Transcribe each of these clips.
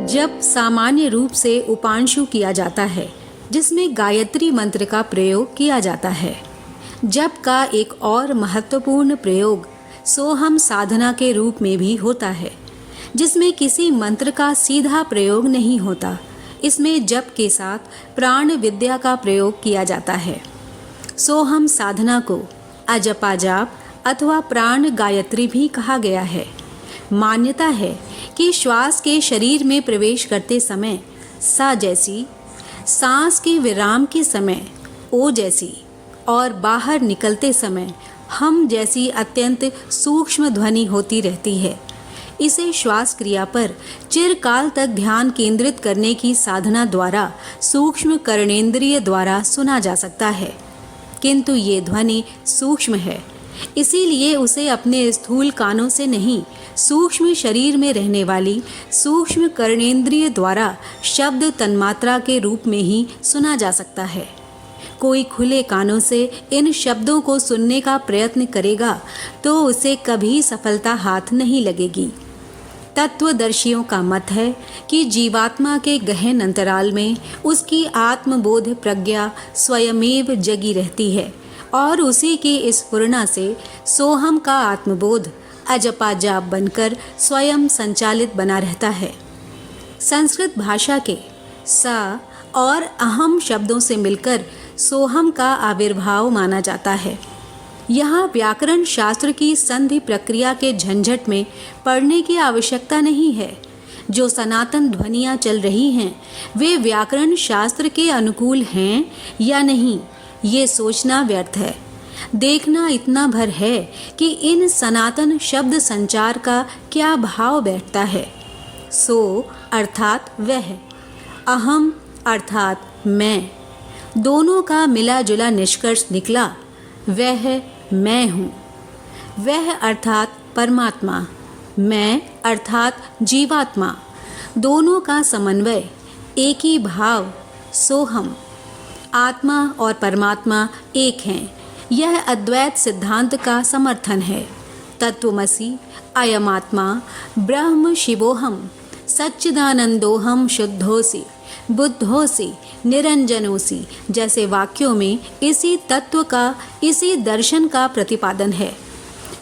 जप सामान्य रूप से उपांशु किया जाता है, जिसमें गायत्री मंत्र का प्रयोग किया जाता है। जप का एक और महत्वपूर्ण प्रयोग सोहम साधना के रूप में भी होता है, जिसमें किसी मंत्र का सीधा प्रयोग नहीं होता। इसमें जप के साथ प्राण विद्या का प्रयोग किया जाता है। सोहम साधना को अजपा जाप अथवा प्राण गायत्री भी कहा गया है। मान्यता है कि श्वास के शरीर में प्रवेश करते समय सा जैसी, सांस के विराम के समय ओ जैसी और बाहर निकलते समय हम जैसी अत्यंत सूक्ष्म ध्वनि होती रहती है। इसे श्वास क्रिया पर चिरकाल तक ध्यान केंद्रित करने की साधना द्वारा सूक्ष्म कर्णेंद्रिय द्वारा सुना जा सकता है, किंतु ये ध्वनि सूक्ष्म है, इसीलिए उसे अपने स्थूल कानों से नहीं, सूक्ष्म शरीर में रहने वाली सूक्ष्म कर्णेंद्रिय द्वारा शब्द तन्मात्रा के रूप में ही सुना जा सकता है। कोई खुले कानों से इन शब्दों को सुनने का प्रयत्न करेगा तो उसे कभी सफलता हाथ नहीं लगेगी। तत्वदर्शियों का मत है कि जीवात्मा के गहन अंतराल में उसकी आत्मबोध प्रज्ञा स्वयमेव जगी रहती है और उसी की स्फुरना से सोहम का आत्मबोध अजपा जाप बनकर स्वयं संचालित बना रहता है। संस्कृत भाषा के सा और अहम शब्दों से मिलकर सोहम का आविर्भाव माना जाता है। यहाँ व्याकरण शास्त्र की संधि प्रक्रिया के झंझट में पड़ने की आवश्यकता नहीं है। जो सनातन ध्वनियाँ चल रही हैं वे व्याकरण शास्त्र के अनुकूल हैं या नहीं, ये सोचना व्यर्थ है। देखना इतना भर है कि इन सनातन शब्द संचार का क्या भाव बैठता है। सो अर्थात वह, अहम अर्थात मैं, दोनों का मिला जुला निष्कर्ष निकला वह मैं हूँ। वह अर्थात परमात्मा, मैं अर्थात जीवात्मा, दोनों का समन्वय, एक ही भाव सोहम। आत्मा और परमात्मा एक हैं, यह अद्वैत सिद्धांत का समर्थन है। तत्वमसि अयमात्मा ब्रह्म शिवोहम सच्चिदानंदोहम शुद्धोसि बुद्धोसि निरंजनोसि जैसे वाक्यों में इसी तत्व का, इसी दर्शन का प्रतिपादन है।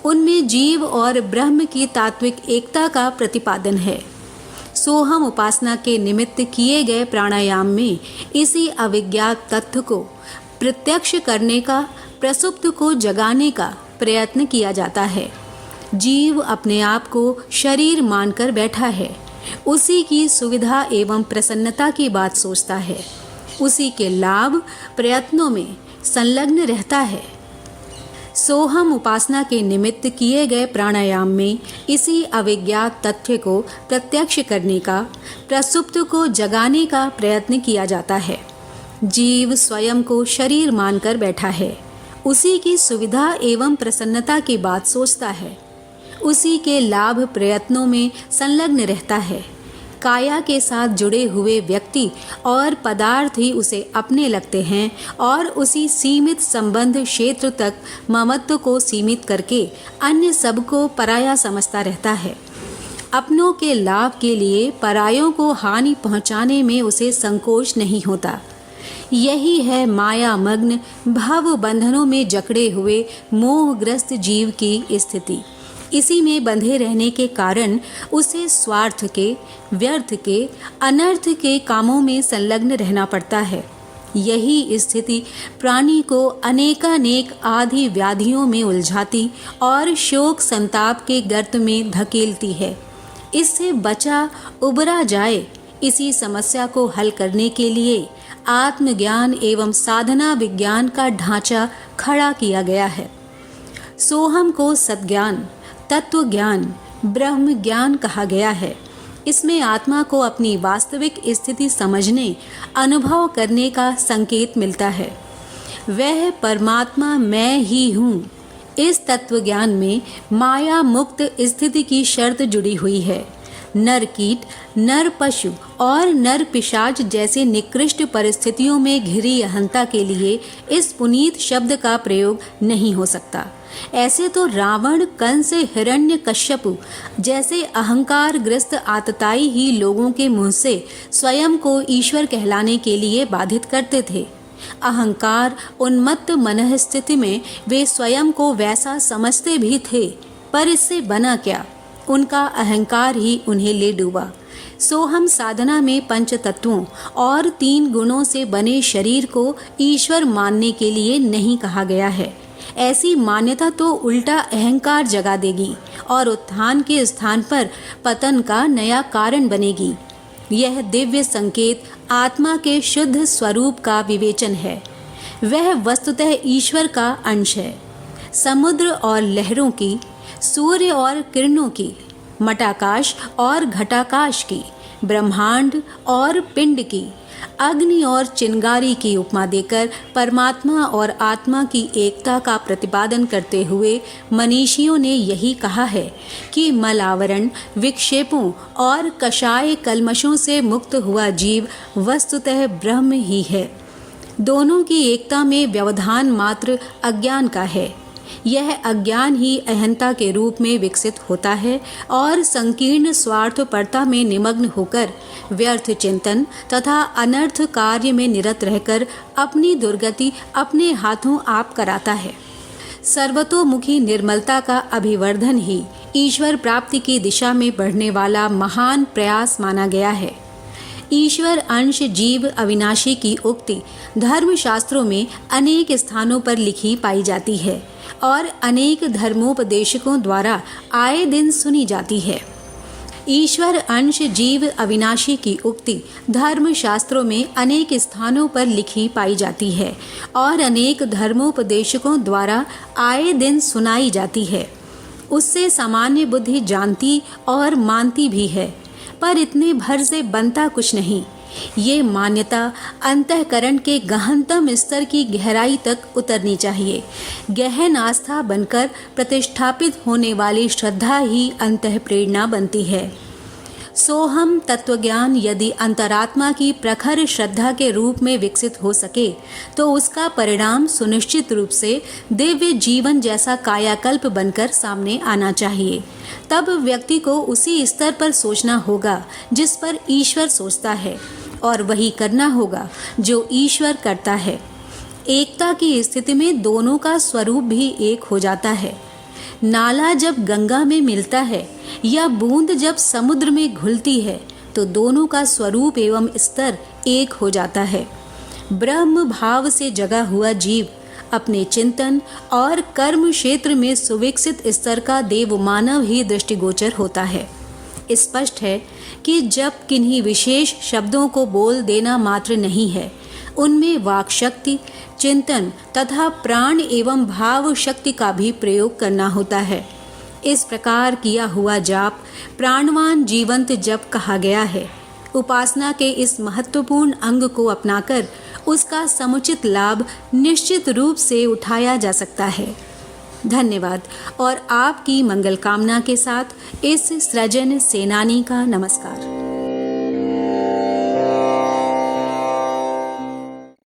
उनमें जीव और ब्रह्म की तात्विक एकता का प्रतिपादन है। सोहम उपासना के निमित्त किए गए प्राणायाम में इसी अविज्ञात तत्व को प्रत्यक्ष करने का, प्रसुप्त को जगाने का प्रयत्न किया जाता है। जीव अपने आप को शरीर मानकर बैठा है, उसी की सुविधा एवं प्रसन्नता की बात सोचता है, उसी के लाभ प्रयत्नों में संलग्न रहता है। सोहम उपासना के निमित्त किए गए प्राणायाम में इसी अविज्ञात तथ्य को प्रत्यक्ष करने का, प्रसुप्त को जगाने का प्रयत्न किया जाता है। जीव स्वयं को शरीर मानकर बैठा है, उसी की सुविधा एवं प्रसन्नता की बात सोचता है, उसी के लाभ प्रयत्नों में संलग्न रहता है। काया के साथ जुड़े हुए व्यक्ति और पदार्थ ही उसे अपने लगते हैं और उसी सीमित संबंध क्षेत्र तक ममत्व को सीमित करके अन्य सबको पराया समझता रहता है। अपनों के लाभ के लिए परायों को हानि पहुंचाने में उसे संकोच नहीं होता। यही है माया मग्न भव बंधनों में जकड़े हुए मोहग्रस्त जीव की स्थिति। इसी में बंधे रहने के कारण उसे स्वार्थ के, व्यर्थ के, अनर्थ के कामों में संलग्न रहना पड़ता है। यही स्थिति प्राणी को अनेकानेक आदि व्याधियों में उलझाती और शोक संताप के गर्त में धकेलती है। इससे बचा उबरा जाए, इसी समस्या को हल करने के लिए आत्मज्ञान एवं साधना विज्ञान का ढांचा खड़ा किया गया है। सोहम को सद्ज्ञान, तत्व ज्ञान, ब्रह्म ज्ञान कहा गया है। इसमें आत्मा को अपनी वास्तविक स्थिति समझने, अनुभव करने का संकेत मिलता है। वह परमात्मा मैं ही हूँ। इस तत्व ज्ञान में माया मुक्त स्थिति की शर्त जुड़ी हुई है। नर कीट, नर पशु और नर पिशाच जैसे निकृष्ट परिस्थितियों में घिरी अहंता के लिए इस पुनीत शब्द का प्रयोग नहीं हो सकता। ऐसे तो रावण, कंस, हिरण्यकश्यप जैसे अहंकार ग्रस्त आतताई ही लोगों के मुंह से स्वयं को ईश्वर कहलाने के लिए बाधित करते थे। अहंकार उन्मत्त मनः स्थिति में वे स्वयं को वैसा समझते भी थे, पर इससे बना क्या? उनका अहंकार ही उन्हें ले डूबा। सो हम साधना में पंच तत्वों और 3 गुणों से बने शरीर को ईश्वर मानने के लिए नहीं कहा गया है। ऐसी मान्यता तो उल्टा अहंकार जगा देगी और उत्थान के स्थान पर पतन का नया कारण बनेगी। यह दिव्य संकेत आत्मा के शुद्ध स्वरूप का विवेचन है। वह वस्तुतः ईश्वर का अंश है। समुद्र और लहरों की, सूर्य और किरणों की, मटाकाश और घटाकाश की, ब्रह्मांड और पिंड की, अग्नि और चिंगारी की उपमा देकर परमात्मा और आत्मा की एकता का प्रतिपादन करते हुए मनीषियों ने यही कहा है कि मलावरण, विक्षेपों और कषाय कल्मशों से मुक्त हुआ जीव वस्तुतः ब्रह्म ही है। दोनों की एकता में व्यवधान मात्र अज्ञान का है। यह अज्ञान ही अहंता के रूप में विकसित होता है और संकीर्ण स्वार्थपरता में निमग्न होकर व्यर्थ चिंतन तथा अनर्थ कार्य में निरत रहकर अपनी दुर्गति अपने हाथों आप कराता है। सर्वतोमुखी निर्मलता का अभिवर्धन ही ईश्वर प्राप्ति की दिशा में बढ़ने वाला महान प्रयास माना गया है। ईश्वर अंश जीव अविनाशी की उक्ति धर्मशास्त्रों में अनेक स्थानों पर लिखी पाई जाती है और अनेक धर्मोपदेशकों द्वारा आए दिन सुनी जाती है। ईश्वर अंश जीव अविनाशी की उक्ति धर्मशास्त्रों में अनेक स्थानों पर लिखी पाई जाती है और अनेक धर्मोपदेशकों द्वारा आए दिन सुनाई जाती है। उससे सामान्य बुद्धि जानती और मानती भी है, पर इतने भर से बनता कुछ नहीं। ये मान्यता अंतःकरण के गहनतम स्तर की गहराई तक उतरनी चाहिए। गहन आस्था बनकर प्रतिष्ठापित होने वाली श्रद्धा ही अंतः प्रेरणा बनती है। सोहम तत्वज्ञान यदि अंतरात्मा की प्रखर श्रद्धा के रूप में विकसित हो सके तो उसका परिणाम सुनिश्चित रूप से दिव्य जीवन जैसा कायाकल्प बनकर सामने आना चाहिए। तब व्यक्ति को उसी स्तर पर सोचना होगा जिस पर ईश्वर सोचता है और वही करना होगा जो ईश्वर करता है। एकता की स्थिति में दोनों का स्वरूप भी एक हो जाता है। नाला जब गंगा में मिलता है या बूंद जब समुद्र में घुलती है तो दोनों का स्वरूप एवं स्तर एक हो जाता है। ब्रह्म भाव से जगा हुआ जीव अपने चिंतन और कर्म क्षेत्र में सुविकसित स्तर का देव मानव ही दृष्टिगोचर होता है। स्पष्ट है कि जब किन्हीं विशेष शब्दों को बोल देना मात्र नहीं है, उनमें वाक शक्ति, चिंतन तथा प्राण एवं भाव शक्ति का भी प्रयोग करना होता है। इस प्रकार किया हुआ जाप प्राणवान जीवंत जप कहा गया है। उपासना के इस महत्वपूर्ण अंग को अपनाकर उसका समुचित लाभ निश्चित रूप से उठाया जा सकता है। धन्यवाद और आपकी मंगल कामना के साथ इस सृजन सेनानी का नमस्कार।